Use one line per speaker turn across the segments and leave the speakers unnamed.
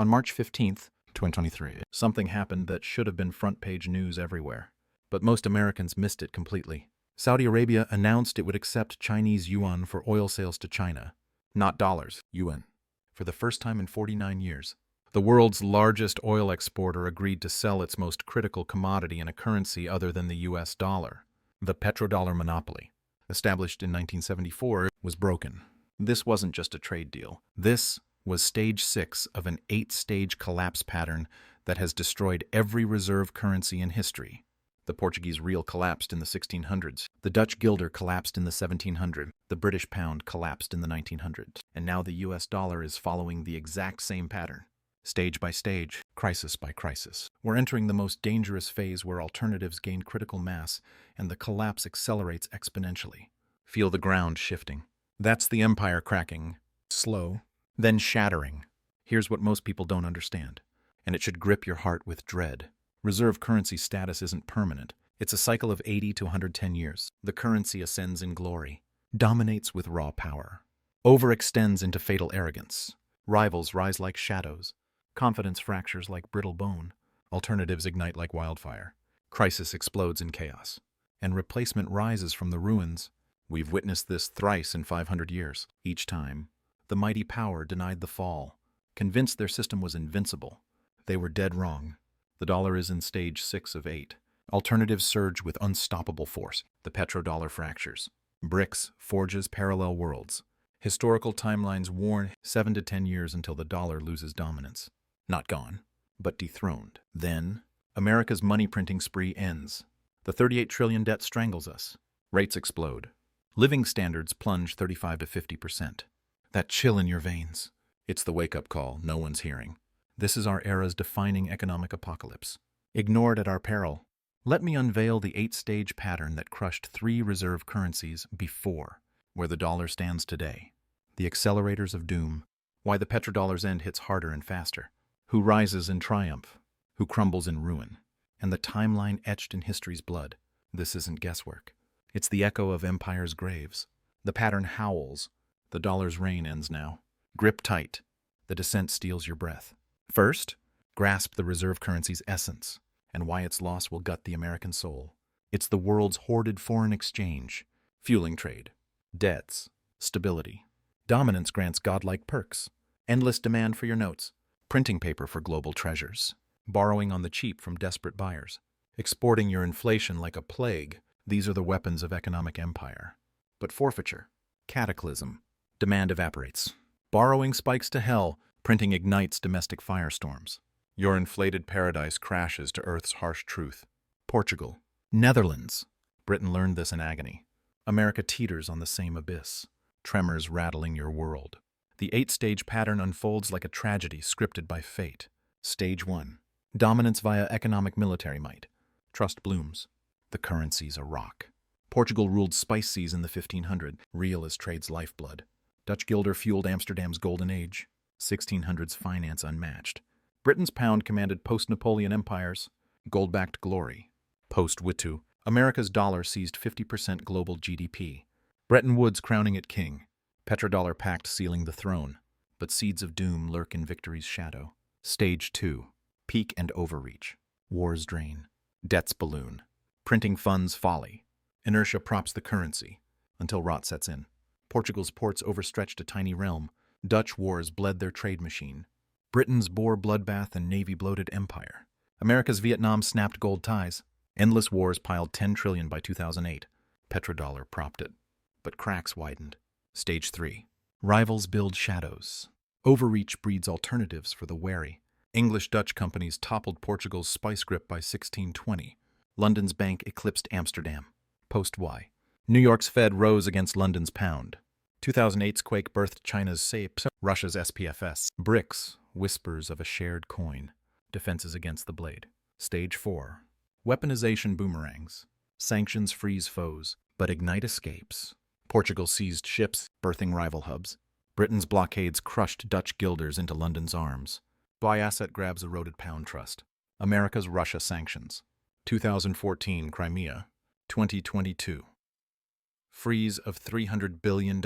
On March 15th, 2023, something happened that should have been front-page news everywhere. But most Americans missed it completely. Saudi Arabia announced it would accept Chinese yuan for oil sales to China. Not dollars, yuan. For the first time in 49 years. The world's largest oil exporter agreed to sell its most critical commodity in a currency other than the US dollar. The petrodollar monopoly, established in 1974, was broken. This wasn't just a trade deal. This was stage 6 of an 8-stage collapse pattern that has destroyed every reserve currency in history. The Portuguese real collapsed in the 1600s. The Dutch guilder collapsed in the 1700s. The British pound collapsed in the 1900s. And now the US dollar is following the exact same pattern. Stage by stage, crisis by crisis. We're entering the most dangerous phase where alternatives gain critical mass and the collapse accelerates exponentially. Feel the ground shifting. That's the empire cracking. Slow, then shattering. Here's what most people don't understand, and it should grip your heart with dread. Reserve currency status isn't permanent. It's a cycle of 80 to 110 years. The currency ascends in glory, dominates with raw power, overextends into fatal arrogance. Rivals rise like shadows. Confidence fractures like brittle bone. Alternatives ignite like wildfire. Crisis explodes in chaos, and replacement rises from the ruins. We've witnessed this thrice in 500 years. Each time, the mighty power denied the fall. Convinced their system was invincible, they were dead wrong. The dollar is in stage 6 of 8. Alternatives surge with unstoppable force. The petrodollar fractures. BRICS forges parallel worlds. Historical timelines warn 7 to 10 years until the dollar loses dominance. Not gone, but dethroned. Then, America's money-printing spree ends. The $38 trillion debt strangles us. Rates explode. Living standards plunge 35 to 50%. That chill in your veins. It's the wake-up call no one's hearing. This is our era's defining economic apocalypse. Ignored at our peril. Let me unveil the 8-stage pattern that crushed 3 reserve currencies before, where the dollar stands today. The accelerators of doom. Why the petrodollar's end hits harder and faster. Who rises in triumph. Who crumbles in ruin. And the timeline etched in history's blood. This isn't guesswork. It's the echo of empire's graves. The pattern howls. The dollar's reign ends now. Grip tight. The descent steals your breath. First, grasp the reserve currency's essence and why its loss will gut the American soul. It's the world's hoarded foreign exchange, fueling trade, debts, stability. Dominance grants godlike perks, endless demand for your notes, printing paper for global treasures, borrowing on the cheap from desperate buyers, exporting your inflation like a plague. These are the weapons of economic empire. But forfeiture, cataclysm, demand evaporates. Borrowing spikes to hell, printing ignites domestic firestorms. Your inflated paradise crashes to Earth's harsh truth. Portugal, Netherlands. Britain learned this in agony. America teeters on the same abyss, tremors rattling your world. The 8-stage pattern unfolds like a tragedy scripted by fate. Stage 1. Dominance via economic military might. Trust blooms. The currency's a rock. Portugal ruled spice seas in the 1500s, real as trade's lifeblood. Dutch guilder fueled Amsterdam's golden age. 1600s finance unmatched. Britain's pound commanded post-Napoleon empires, gold-backed glory. Post-Witu, America's dollar seized 50% global GDP. Bretton Woods crowning it king. Petrodollar pact sealing the throne. But seeds of doom lurk in victory's shadow. Stage 2. Peak and overreach. Wars drain. Debts balloon. Printing funds folly. Inertia props the currency, until rot sets in. Portugal's ports overstretched a tiny realm. Dutch wars bled their trade machine. Britain's Boer bloodbath and navy-bloated empire. America's Vietnam snapped gold ties. Endless wars piled $10 trillion by 2008. Petrodollar propped it. But cracks widened. Stage 3. Rivals build shadows. Overreach breeds alternatives for the wary. English-Dutch companies toppled Portugal's spice grip by 1620. London's bank eclipsed Amsterdam. Post-Y. New York's Fed rose against London's pound. 2008's quake birthed China's SAPE, Russia's SPFS. BRICS, whispers of a shared coin. Defenses against the blade. Stage 4. Weaponization boomerangs. Sanctions freeze foes, but ignite escapes. Portugal seized ships, birthing rival hubs. Britain's blockades crushed Dutch guilders into London's arms. Buy asset grabs eroded pound trust. America's Russia sanctions. 2014 Crimea. 2022. Freeze of $300 billion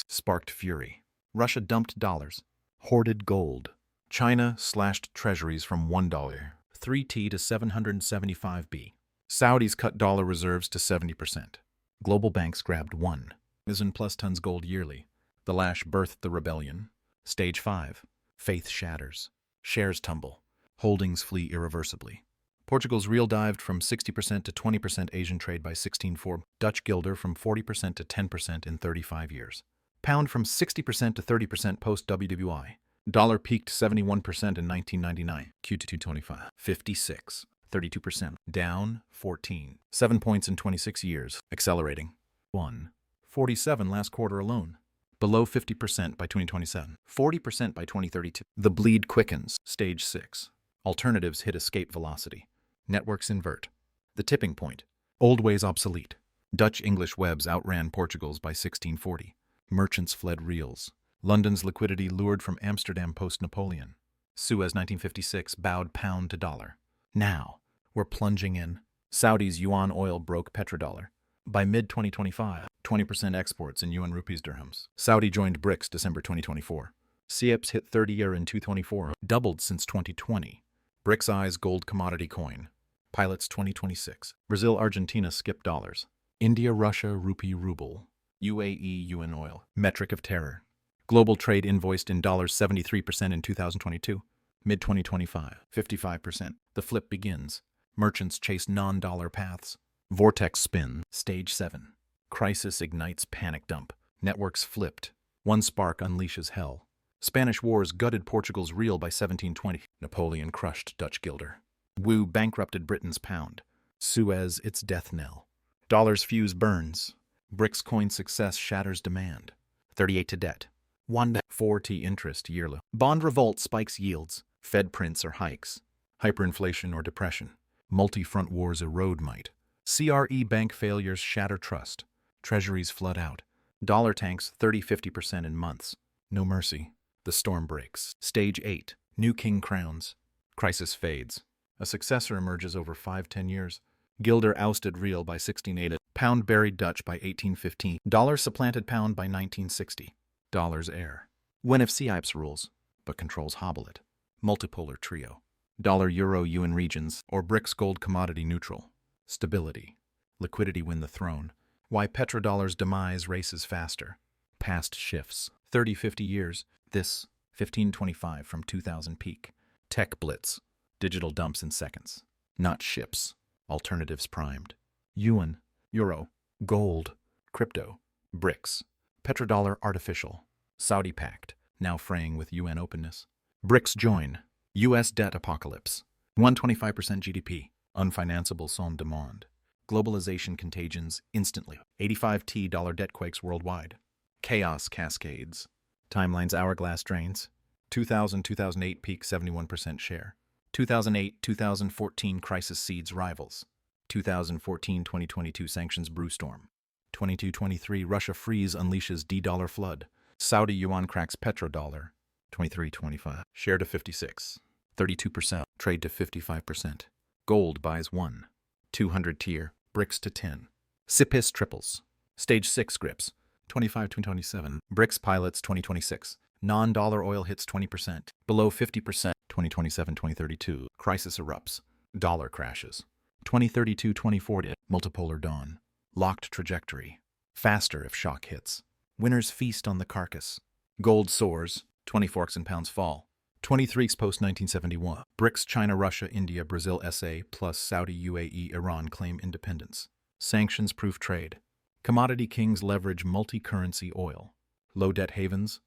sparked fury. Russia dumped dollars, hoarded gold, China slashed treasuries from $1, 3T to 775 B. Saudis cut dollar reserves to 70%. Global banks grabbed 1,000 plus tons gold yearly. The lash birthed the rebellion. Stage 5. Faith shatters. Shares tumble. Holdings flee irreversibly. Portugal's real dived from 60% to 20% Asian trade by 1604. Dutch guilder from 40% to 10% in 35 years. Pound from 60% to 30% post-WWI. Dollar peaked 71% in 1999. Q2 225. 56. 32%. Down 14. 7 points in 26 years. Accelerating. 1. 47 last quarter alone. Below 50% by 2027. 40% by 2032. The bleed quickens. Stage 6. Alternatives hit escape velocity. Networks invert. The tipping point. Old ways obsolete. Dutch English webs outran Portugal's by 1640. Merchants fled reals. London's liquidity lured from Amsterdam post-Napoleon. Suez 1956 bowed pound to dollar. Now, we're plunging in. Saudi's yuan oil broke petrodollar. By mid-2025, 20% exports in yuan rupees dirhams. Saudi joined BRICS December 2024. CIPS hit 30-year in 224, doubled since 2020. BRICS eyes gold commodity coin. Pilots 2026. Brazil, Argentina skip dollars. India, Russia, rupee, ruble. UAE, yuan oil. Metric of terror. Global trade invoiced in dollars 73% in 2022. Mid-2025, 55%. The flip begins. Merchants chase non-dollar paths. Vortex spin. Stage 7. Crisis ignites panic dump. Networks flipped. One spark unleashes hell. Spanish wars gutted Portugal's real by 1720. Napoleon crushed Dutch guilder. Wu bankrupted Britain's pound. Suez its death knell. Dollar's fuse burns. BRICS coin success shatters demand. 38 to debt. 1.4T interest yearly. Bond revolt spikes yields. Fed prints or hikes. Hyperinflation or depression. Multi-front wars erode might. CRE bank failures shatter trust. Treasuries flood out. Dollar tanks 30-50% in months. No mercy. The storm breaks. Stage 8. New king crowns. Crisis fades. A successor emerges over 5-10 years. Guilder ousted real by 1680. Pound buried Dutch by 1815. Dollar supplanted pound by 1960. Dollar's heir. When if CIPS rules, but controls hobble it. Multipolar trio. Dollar, euro, yuan regions, or BRICS gold commodity neutral. Stability. Liquidity win the throne. Why petrodollar's demise races faster. Past shifts. 30-50 years. This, 1525 from 2000 peak. Tech blitz. Digital dumps in seconds. Not ships. Alternatives primed. Yuan, euro, gold, crypto, BRICS. Petrodollar artificial. Saudi pact, now fraying with UN openness. BRICS join. US debt apocalypse. 125% GDP. Unfinanceable sans demande. Globalization contagions instantly. 85T dollar debt quakes worldwide. Chaos cascades. Timelines hourglass drains. 2000-2008 peak 71% share. 2008-2014 crisis seeds rivals. 2014-2022 sanctions brew storm. 22-23 Russia freeze unleashes D-dollar flood. Saudi yuan cracks petrodollar. 23-25 share to 56. 32% trade to 55%. Gold buys 1. 200 tier. BRICS to 10. CIPS triples. Stage 6 grips. 25-27. BRICS pilots 2026. Non-dollar oil hits 20%. Below 50%. 2027-2032. Crisis erupts. Dollar crashes. 2032-2040. Multipolar dawn. Locked trajectory. Faster if shock hits. Winners feast on the carcass. Gold soars. 20 forks and pounds fall. 23 post-1971. BRICS China, Russia, India, Brazil, SA, plus Saudi, UAE, Iran claim independence. Sanctions-proof trade. Commodity kings leverage multi-currency oil. Low debt havens.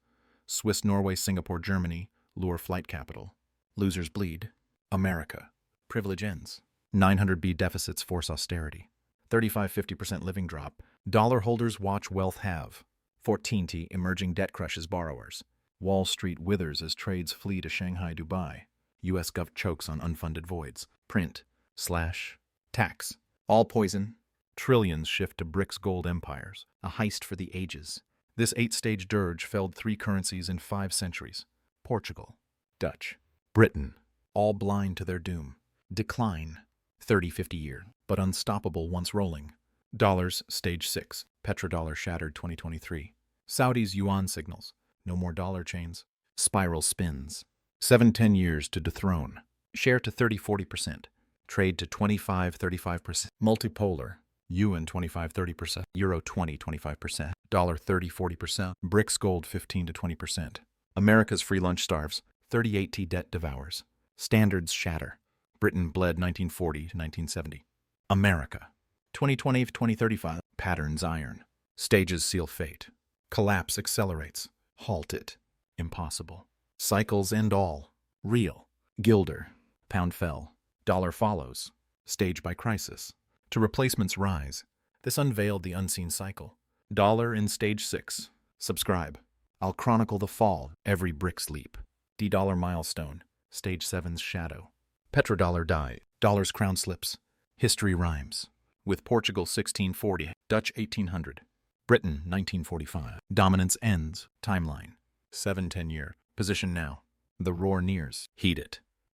Swiss, Norway, Singapore, Germany lure flight capital. Losers bleed. America. Privilege ends. 900B deficits force austerity. 35-50% living drop. Dollar holders watch wealth halve. 14T emerging debt crushes borrowers. Wall Street withers as trades flee to Shanghai, Dubai. US Gov chokes on unfunded voids. Print. / tax. All poison. Trillions shift to BRICS gold empires. A heist for the ages. This 8-stage dirge felled 3 currencies in 5 centuries. Portugal. Dutch. Britain. All blind to their doom. Decline. 30-50 year, but unstoppable once rolling. Dollars, stage 6. Petrodollar shattered 2023. Saudi's yuan signals. No more dollar chains. Spiral spins. 7 10 years to dethrone. Share to 30-40%. Trade to 25-35%. Multipolar. Yuan 25-30%. Euro 20-25%. Dollar 30-40%. BRICS gold 15-20%. America's free lunch starves. 38T debt devours. Standards shatter. Britain bled 1940 to 1970. America. 2020-2035. Patterns iron. Stages seal fate. Collapse accelerates. Halt it. Impossible. Cycles end all. Real. Gilder. Pound fell. Dollar follows. Stage by crisis. To replacements rise. This unveiled the unseen cycle. Dollar in stage 6. Subscribe. I'll chronicle the fall, every BRICS leap. D-dollar milestone. Stage 7's shadow. Petrodollar die. Dollar's crown slips. History rhymes. With Portugal 1640. Dutch 1800. Britain 1945. Dominance ends. Timeline. 7 10 year. Position now. The roar nears. Heed it.